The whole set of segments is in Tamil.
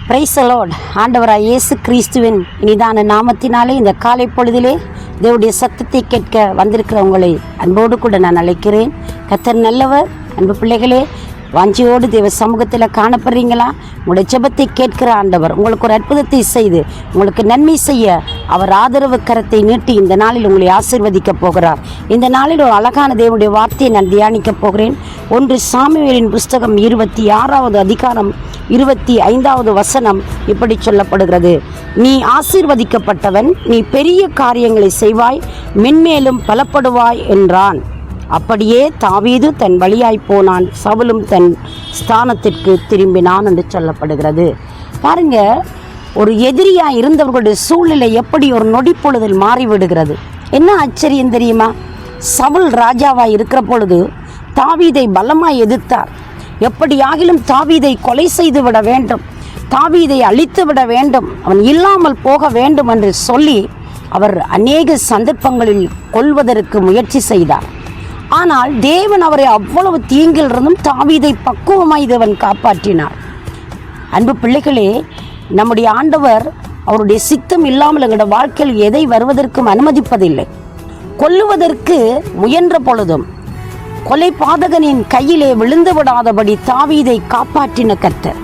Praise the Lord. ஆண்டவராய் இயேசு கிறிஸ்துவின் இனிதான நாமத்தினாலே இந்த காலை பொழுதிலே தேவனுடைய சத்தத்தை கேட்க வந்திருக்கிற உங்களை அன்போடு கூட நான் அழைக்கிறேன். கர்த்தர் நல்லவர். அன்பு பிள்ளைகளே, வாஞ்சியோடு தேவ சமூகத்தில் காணப்படுறீங்களா? உங்களுடைய ஜெபத்தை கேட்கிற ஆண்டவர் உங்களுக்கு ஒரு அற்புதத்தை செய்து உங்களுக்கு நன்மை செய்ய அவர் ஆதரவு கரத்தை நீட்டி இந்த நாளில் உங்களை ஆசீர்வதிக்க போகிறார். இந்த நாளில் ஒரு அழகான தேவனுடைய வார்த்தையை நான் தியானிக்க போகிறேன். 1 சாமுவேலின் புஸ்தகம் 26வது அதிகாரம் 25வது வசனம் இப்படி சொல்லப்படுகிறது: நீ ஆசீர்வதிக்கப்பட்டவன், நீ பெரிய காரியங்களை செய்வாய், மென்மேலும் பலப்படுவாய் என்றான். அப்படியே தாவீது தன் வழியாய் போனான், சவுலும் தன் ஸ்தானத்திற்கு திரும்பினான் என்று சொல்லப்படுகிறது. பாருங்க, ஒரு எதிரியாய் இருந்தவர்களுடைய சூழ்நிலை எப்படி ஒரு நொடி பொழுதில் மாறிவிடுகிறது. என்ன ஆச்சரியம் தெரியுமா? சவுல் ராஜாவாய் இருக்கிற பொழுது தாவீதை பலமாய் எதிர்த்தார். எப்படியாகிலும் தாவீதை கொலை செய்து விட வேண்டும், தாவீதை அழித்து விட வேண்டும், அவன் இல்லாமல் போக வேண்டும் என்று சொல்லி அவர் அநேக சந்தர்ப்பங்களில் கொல்வதற்கு முயற்சி செய்தார். ஆனால் தேவன் அவரை அவ்வளவு தீங்கிலிருந்தும் தாவீதை பக்குவமாய் தேவன் காப்பாற்றினார். அன்பு பிள்ளைகளே, நம்முடைய ஆண்டவர் அவருடைய சித்தம் இல்லாமல் எங்களுடைய வாழ்க்கையில் எதை வருவதற்கும் அனுமதிப்பதில்லை. கொல்லுவதற்கு முயன்ற பொழுதும் கொலை பாதகனின் கையிலே விழுந்து விடாதபடி தாவீதை காப்பாற்றின கர்த்தர்,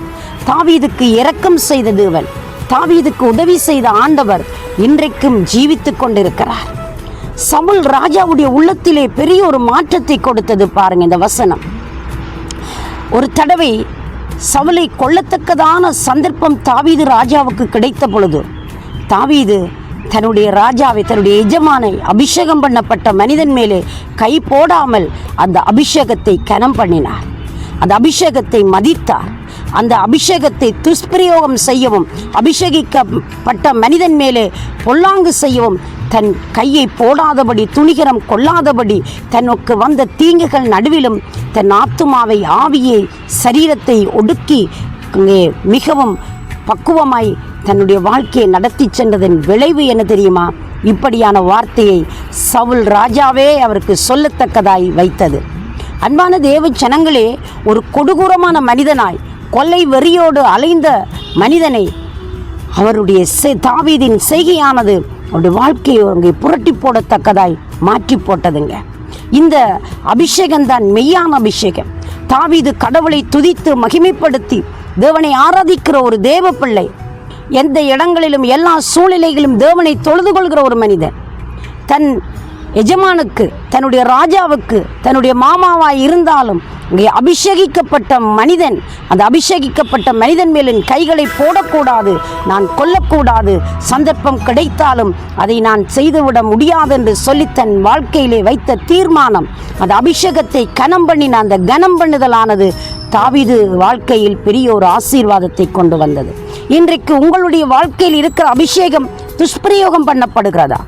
தாவீதுக்கு இரக்கம் செய்த தேவன், தாவீதுக்கு உதவி செய்த ஆண்டவர் இன்றைக்கும் ஜீவித்துக் கொண்டிருக்கிறார். சவுல் ராஜாவுடைய உள்ளத்திலே பெரிய ஒரு மாற்றத்தை கொடுத்தது. பாருங்க இந்த வசனம். ஒரு தடவை சவுலை கொல்லத்தக்கதான சந்தர்ப்பம் தாவீது ராஜாவுக்கு கிடைத்த பொழுது தாவீது தன்னுடைய ராஜாவை, தன்னுடைய எஜமானை, அபிஷேகம் பண்ணப்பட்ட மனிதன் மேலே கை போடாமல் அந்த அபிஷேகத்தை கனம் பண்ணினார். அந்த அபிஷேகத்தை மதித்தார். அந்த அபிஷேகத்தை துஷ்பிரயோகம் செய்யவும், அபிஷேகிக்கப்பட்ட மனிதன் மேலே பொல்லாங்கு செய்யவும் தன் கையை போடாதபடி, துணிகரம் கொள்ளாதபடி, தனக்கு வந்த தீங்குகள் நடுவிலும் தன் ஆத்துமாவை, ஆவியை, சரீரத்தை ஒடுக்கி அங்கே மிகவும் பக்குவமாய் தன்னுடைய வாழ்க்கையை நடத்தி சென்றதன் விளைவு என்ன தெரியுமா? இப்படியான வார்த்தையை சவுல் ராஜாவே அவருக்கு சொல்லத்தக்கதாய் வைத்தது. அன்பான தேவ ஜனங்களே, ஒரு கொடூரமான மனிதனாய், கொலை வெறியோடு அலைந்த மனிதனை அவருடைய தாவீதின் செய்கையானது அவருடைய வாழ்க்கையை அங்கே புரட்டி போடத்தக்கதாய் மாற்றி போட்டதுங்க. இந்த அபிஷேகம்தான் மெய்யான அபிஷேகம். தாவீது கடவுளை துதித்து மகிமைப்படுத்தி தேவனை ஆராதிக்கிற ஒரு தேவ பிள்ளை, எந்த இடங்களிலும் எல்லா சூழ்நிலைகளிலும் தேவனை தொழுது கொள்கிற ஒரு மனிதன், தன் எஜமானுக்கு, தன்னுடைய ராஜாவுக்கு, தன்னுடைய மாமாவாய் இருந்தாலும் இங்கே அபிஷேகிக்கப்பட்ட மனிதன், அந்த அபிஷேகிக்கப்பட்ட மனிதன் மேலின் கைகளை போடக்கூடாது, நான் கொல்லக்கூடாது, சந்தர்ப்பம் கிடைத்தாலும் அதை நான் செய்துவிட முடியாது என்று சொல்லி தன் வாழ்க்கையிலே வைத்த தீர்மானம், அந்த அபிஷேகத்தை கனம் பண்ணின அந்த கனம் பண்ணுதலானது தாவீது வாழ்க்கையில் பெரிய ஒரு ஆசீர்வாதத்தை கொண்டு வந்தது. இன்றைக்கு உங்களுடைய வாழ்க்கையில் இருக்கிற அபிஷேகம் துஷ்பிரயோகம் பண்ணப்படுகிறதா?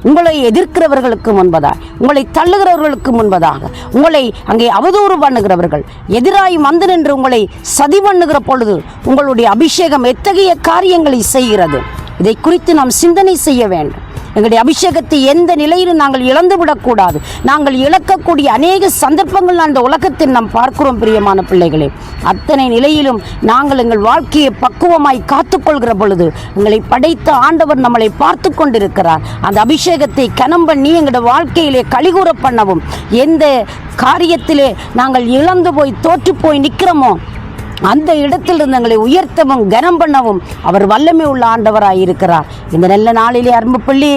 உங்களை எதிர்க்கிறவர்களுக்கு முன்பதாக, உங்களை தள்ளுகிறவர்களுக்கு முன்பதாக, உங்களை அங்கே அவதூறு பண்ணுகிறவர்கள் எதிராய் வந்து நின்று உங்களை சதி பண்ணுகிற பொழுது உங்களுடைய அபிஷேகம் எத்தகைய காரியங்களை செய்கிறது? இதை குறித்து நாம் சிந்தனை செய்ய வேண்டும். எங்களுடைய அபிஷேகத்தை எந்த நிலையிலும் நாங்கள் இழந்து விடக்கூடாது. நாங்கள் இழக்கக்கூடிய அநேக சந்தர்ப்பங்கள் அந்த உலகத்தில் நாம் பார்க்கிறோம். பிரியமான பிள்ளைகளே, அத்தனை நிலையிலும் நாங்கள் எங்கள் வாழ்க்கையை பக்குவமாய் காத்துக்கொள்கிற பொழுது எங்களை படைத்த ஆண்டவர் நம்மளை பார்த்து கொண்டிருக்கிறார். அந்த அபிஷேகத்தை கனம் பண்ணி எங்களுடைய வாழ்க்கையிலே கலிகூற பண்ணவும், எந்த காரியத்திலே நாங்கள் இழந்து போய் தோற்று போய் நிற்கிறோமோ அந்த இடத்திலிருந்து எங்களை உயர்த்தவும் கனம் பண்ணவும் அவர் வல்லமை உள்ள ஆண்டவராய் இருக்கிறார். இந்த நல்ல நாளிலே அன்பு பிள்ளை,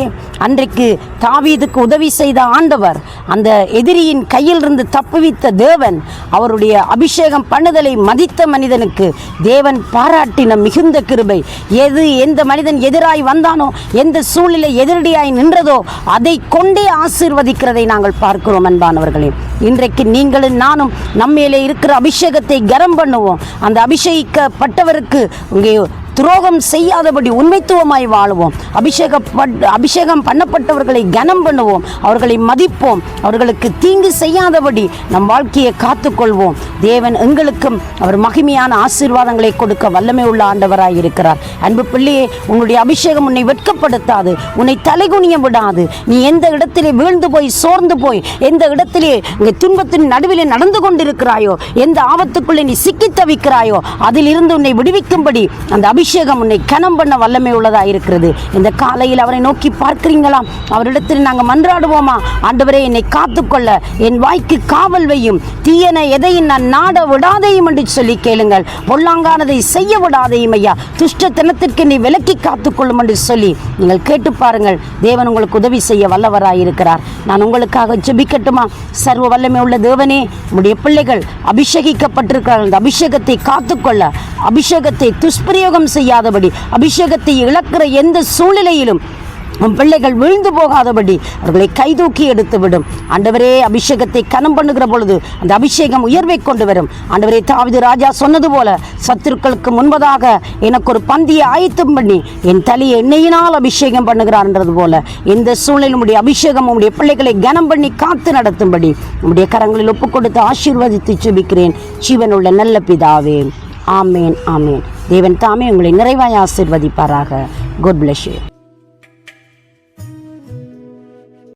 அன்றைக்கு தாவீதுக்கு உதவி செய்த ஆண்டவர், அந்த எதிரியின் கையிலிருந்து தப்புவித்த தேவன், அவருடைய அபிஷேகம் பண்ணுதலை மதித்த மனிதனுக்கு தேவன் பாராட்டின மிகுந்த கிருபை. எந்த மனிதன் எதிராய் வந்தானோ, எந்த சூழ்நிலை எதிரடியாய் நின்றதோ அதை கொண்டே ஆசீர்வதிக்கிறதை நாங்கள் பார்க்கிறோம். அன்பானவர்களே, இன்றைக்கு நீங்களும் நானும் நம்மேலே இருக்கிற அபிஷேகத்தை கரம் பண்ணுவோம். அந்த அபிஷேகிக்கப்பட்டவருக்கு இங்கே துரோகம் செய்யாதபடி உண்மைத்துவமாய் வாழுவோம். அபிஷேகம் பண்ணப்பட்டவர்களை கனம் பண்ணுவோம், அவர்களை மதிப்போம், அவர்களுக்கு தீங்கு செய்யாதபடி நம் வாழ்க்கையை காத்துக்கொள்வோம். தேவன் எங்களுக்கும் அவர் மகிமையான ஆசீர்வாதங்களை கொடுக்க வல்லமை உள்ள ஆண்டவராய் இருக்கிறார். அன்பு பிள்ளையே, உன்னுடைய அபிஷேகம் உன்னை வெட்கப்படுத்தாது, உன்னை தலைகுனிய விடாது. நீ எந்த இடத்திலே வீழ்ந்து போய் சோர்ந்து போய், எந்த இடத்திலே துன்பத்தின் நடுவிலே நடந்து கொண்டிருக்கிறாயோ, எந்த ஆபத்துக்குள்ளே நீ சிக்கி தவிக்கிறாயோ, அதிலிருந்து உன்னை விடுவிக்கும்படி அந்த அபிஷேகம் உன்னை கனம் பண்ண வல்லமை உள்ளதாக இருக்கிறது. இந்த காலையில் அவரை நோக்கி பார்க்கிறீங்களா? அவரிடத்தில் நாங்கள் மன்றாடுவோமா? ஆண்டவரே, என்னை காத்துக்கொள்ள என் வாய்க்கு காவல் வையும், தீயன எதையும் நான் நாட விடாதையும் என்று சொல்லி கேளுங்கள். பொல்லாங்கானதை செய்ய விடாதையும் ஐயா, துஷ்டத்தனத்திற்கு நீ விலக்கி காத்துக்கொள்ளும் என்று சொல்லி நீங்கள் கேட்டு பாருங்கள். தேவன் உங்களுக்கு உதவி செய்ய வல்லவராயிருக்கிறார். நான் உங்களுக்காக ஜெபிக்கட்டுமா? சர்வ வல்லமை உள்ள தேவனே, உம்முடைய பிள்ளைகள் அபிஷேகிக்கப்பட்டிருக்கிறார்கள். அந்த அபிஷேகத்தை காத்துக்கொள்ள, அபிஷேகத்தை துஷ்பிரயோகம் செய்யாதபடி, அபிஷேகத்தை இழக்கிற எந்த சூழ்நிலையிலும் உன் பிள்ளைகள் விழுந்து போகாதபடி அவர்களை கைதூக்கி எடுத்துவிடும். ஆண்டவரே, அபிஷேகத்தை கனம் பண்ணுகிற பொழுது அந்த அபிஷேகம் உயர்வை கொண்டு வரும். ஆண்டவரே, தாவீது ராஜா சொன்னது போல, சத்துருக்களுக்கு முன்பதாக எனக்கு ஒரு பந்தியை ஆயத்தம் பண்ணி என் தலையை எண்ணெயினால் அபிஷேகம் பண்ணுகிறார்ன்றது போல இந்த சூழ்நிலையில் உடைய அபிஷேகம் உடைய பிள்ளைகளை கனம் பண்ணி காத்து நடத்தும்படி உடைய கரங்களில் ஒப்புக் கொடுத்து ஆசீர்வதித்து ஜெபிக்கிறேன் ஜீவனுள்ள நல்ல பிதாவே. ஆமேன், ஆமேன். தேவன் தாமே உங்களை நிறைவாய் ஆசீர்வதிப்பாராக. God bless you.